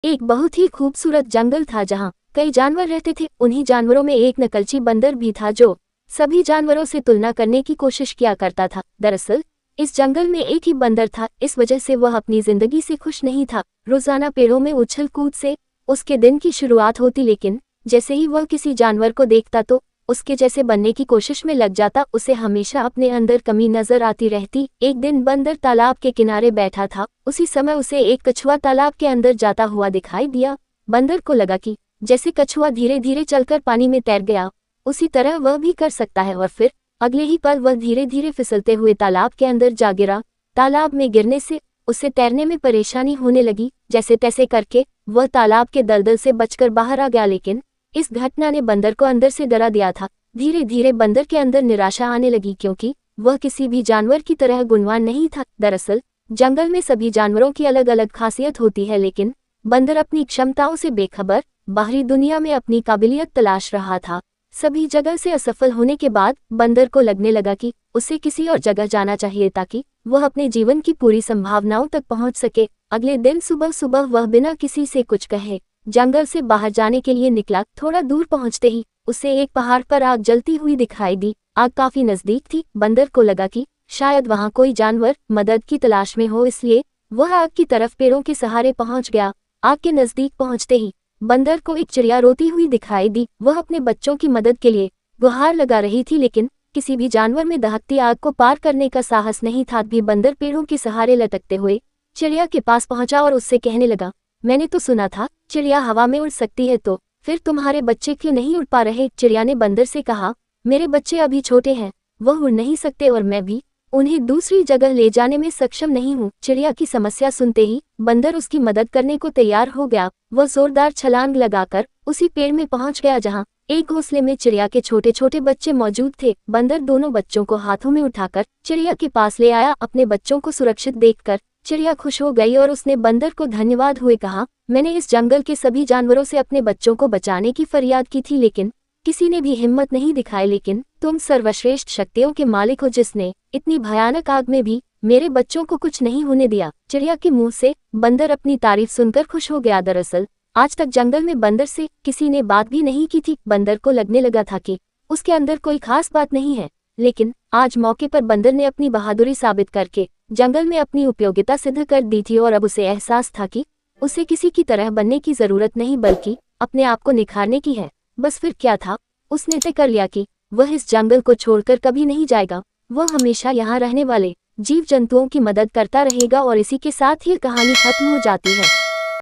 एक बहुत ही खूबसूरत जंगल था जहाँ कई जानवर रहते थे। उन्हीं जानवरों में एक नकलची बंदर भी था जो सभी जानवरों से तुलना करने की कोशिश किया करता था। दरअसल इस जंगल में एक ही बंदर था, इस वजह से वह अपनी जिंदगी से खुश नहीं था। रोजाना पेड़ों में उछल कूद से उसके दिन की शुरुआत होती, लेकिन जैसे ही वह किसी जानवर को देखता तो उसके जैसे बनने की कोशिश में लग जाता। उसे हमेशा अपने अंदर कमी नजर आती रहती। एक दिन बंदर तालाब के किनारे बैठा था। उसी समय उसे एक कछुआ तालाब के अंदर जाता हुआ दिखाई दिया। बंदर को लगा कि जैसे कछुआ धीरे धीरे चलकर पानी में तैर गया, उसी तरह वह भी कर सकता है। और फिर अगले ही पल वह धीरे धीरे फिसलते हुए तालाब के अंदर जा गिरा। तालाब में गिरने से उसे तैरने में परेशानी होने लगी। जैसे तैसे करके वह तालाब के दलदल से बचकर बाहर आ गया, लेकिन इस घटना ने बंदर को अंदर से डरा दिया था। धीरे धीरे बंदर के अंदर निराशा आने लगी, क्योंकि वह किसी भी जानवर की तरह गुणवान नहीं था। दरअसल जंगल में सभी जानवरों की अलग अलग खासियत होती है, लेकिन बंदर अपनी क्षमताओं से बेखबर बाहरी दुनिया में अपनी काबिलियत तलाश रहा था। सभी जगह से असफल होने के बाद बंदर को लगने लगा कि उसे किसी और जगह जाना चाहिए ताकि वह अपने जीवन की पूरी संभावनाओं तक पहुंच सके। अगले दिन सुबह सुबह वह बिना किसी से कुछ कहे जंगल से बाहर जाने के लिए निकला। थोड़ा दूर पहुंचते ही उसे एक पहाड़ पर आग जलती हुई दिखाई दी। आग काफी नजदीक थी। बंदर को लगा कि शायद वहां कोई जानवर मदद की तलाश में हो, इसलिए वह आग की तरफ पेड़ों के सहारे पहुंच गया। आग के नजदीक पहुंचते ही बंदर को एक चिड़िया रोती हुई दिखाई दी। वह अपने बच्चों की मदद के लिए गुहार लगा रही थी, लेकिन किसी भी जानवर में दहकती आग को पार करने का साहस नहीं था। भी बंदर पेड़ों के सहारे लटकते हुए चिड़िया के पास पहुंचा और उससे कहने लगा, मैंने तो सुना था चिड़िया हवा में उड़ सकती है, तो फिर तुम्हारे बच्चे क्यों नहीं उड़ पा रहे? चिड़िया ने बंदर से कहा, मेरे बच्चे अभी छोटे हैं, वह उड़ नहीं सकते और मैं भी उन्हें दूसरी जगह ले जाने में सक्षम नहीं हूँ। चिड़िया की समस्या सुनते ही बंदर उसकी मदद करने को तैयार हो गया। वह जोरदार छलांग लगाकर उसी पेड़ में पहुंच गया जहाँ एक घोंसले में चिड़िया के छोटे छोटे बच्चे मौजूद थे। बंदर दोनों बच्चों को हाथों में उठाकर चिड़िया के पास ले आया। अपने बच्चों को सुरक्षित देखकर चिड़िया खुश हो गई और उसने बंदर को धन्यवाद हुए कहा, मैंने इस जंगल के सभी जानवरों से अपने बच्चों को बचाने की फरियाद की थी, लेकिन किसी ने भी हिम्मत नहीं दिखाई। लेकिन तुम सर्वश्रेष्ठ शक्तियों के मालिक हो, जिसने इतनी भयानक आग में भी मेरे बच्चों को कुछ नहीं होने दिया। चिड़िया के मुंह से बंदर अपनी तारीफ सुनकर खुश हो गया। दरअसल आज तक जंगल में बंदर से किसी ने बात भी नहीं की थी। बंदर को लगने लगा था कि उसके अंदर कोई खास बात नहीं है, लेकिन आज मौके पर बंदर ने अपनी बहादुरी साबित करके जंगल में अपनी उपयोगिता सिद्ध कर दी थी। और अब उसे एहसास था कि उसे किसी की तरह बनने की जरूरत नहीं, बल्कि अपने आप को निखारने की है। बस फिर क्या था, उसने तय कर लिया कि वह इस जंगल को छोड़कर कभी नहीं जाएगा। वह हमेशा यहाँ रहने वाले जीव जंतुओं की मदद करता रहेगा। और इसी के साथ ही कहानी खत्म हो जाती है।